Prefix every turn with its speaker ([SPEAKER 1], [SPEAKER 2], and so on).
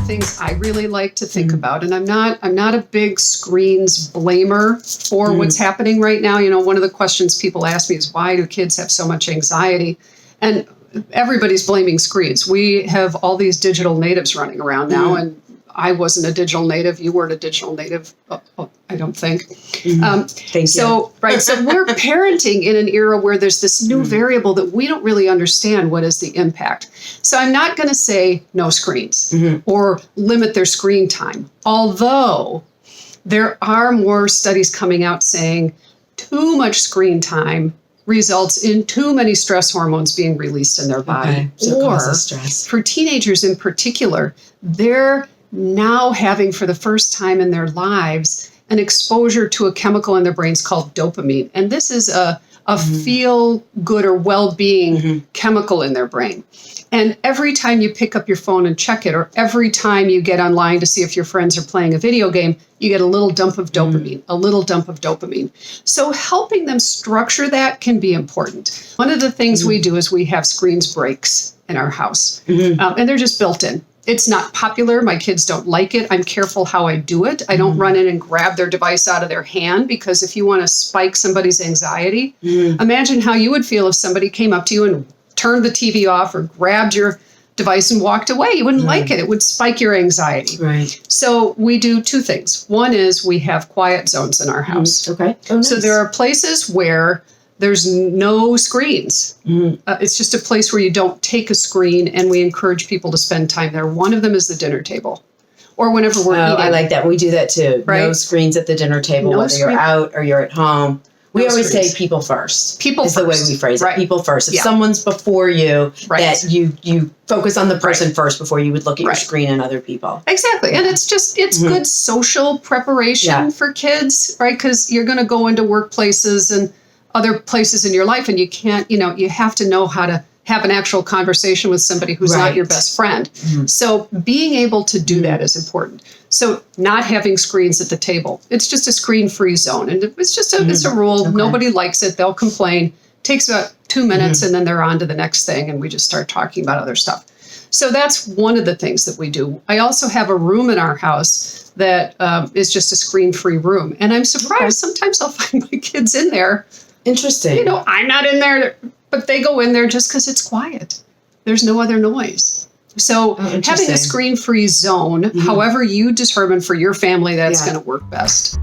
[SPEAKER 1] things I really like to think about, and I'm not a big screens blamer for what's happening right now. You know, one of the questions people ask me is, why do kids have so much anxiety? And everybody's blaming screens. We have all these digital natives running around now, and I wasn't a digital native. You weren't a digital native, I don't think.
[SPEAKER 2] Thank you.
[SPEAKER 1] So we're parenting in an era where there's this new variable that we don't really understand what is the impact. So I'm not going to say no screens or limit their screen time, although there are more studies coming out saying too much screen time results in too many stress hormones being released in their body.
[SPEAKER 2] Okay. So it causes stress.
[SPEAKER 1] For teenagers in particular, they're now having for the first time in their lives an exposure to a chemical in their brains called dopamine. And this is a feel good or well-being chemical in their brain. And every time you pick up your phone and check it, or every time you get online to see if your friends are playing a video game, you get a little dump of dopamine, a little dump of dopamine. So helping them structure that can be important. One of the things we do is we have screens breaks in our house, and they're just built in. It's not popular. My kids don't like it. I'm careful how I do it. I don't run in and grab their device out of their hand, because if you want to spike somebody's anxiety, imagine how you would feel if somebody came up to you and turned the TV off or grabbed your device and walked away. You wouldn't like it. It would spike your anxiety.
[SPEAKER 2] Right.
[SPEAKER 1] So we do two things. One is we have quiet zones in our house.
[SPEAKER 2] Okay. Oh, nice.
[SPEAKER 1] So there are places where there's no screens. It's just a place where you don't take a screen, and we encourage people to spend time there. One of them is the dinner table, or whenever we're eating.
[SPEAKER 2] I like that. We do that too.
[SPEAKER 1] Right?
[SPEAKER 2] No screens at the dinner table, whether you're out or you're at home. We always say people first.
[SPEAKER 1] People
[SPEAKER 2] is
[SPEAKER 1] first.
[SPEAKER 2] the way we phrase it.
[SPEAKER 1] Right.
[SPEAKER 2] People first. If
[SPEAKER 1] Yeah.
[SPEAKER 2] someone's before you,
[SPEAKER 1] Right.
[SPEAKER 2] that you focus on the person first before you would look at your screen and other people.
[SPEAKER 1] Exactly. And it's good social preparation for kids, right? Because you're going to go into workplaces and other places in your life, and you can't, you have to know how to have an actual conversation with somebody who's not your best friend. So being able to do that is important. So not having screens at the table. It's just a screen-free zone. And it's just it's a rule. Okay. Nobody likes it. They'll complain. Takes about 2 minutes, and then they're on to the next thing, and we just start talking about other stuff. So that's one of the things that we do. I also have a room in our house that is just a screen-free room. And I'm surprised sometimes I'll find my kids in there.
[SPEAKER 2] Interesting.
[SPEAKER 1] I'm not in there, but they go in there just because it's quiet. There's no other noise. So having a screen-free zone, however you determine for your family that's going to work best.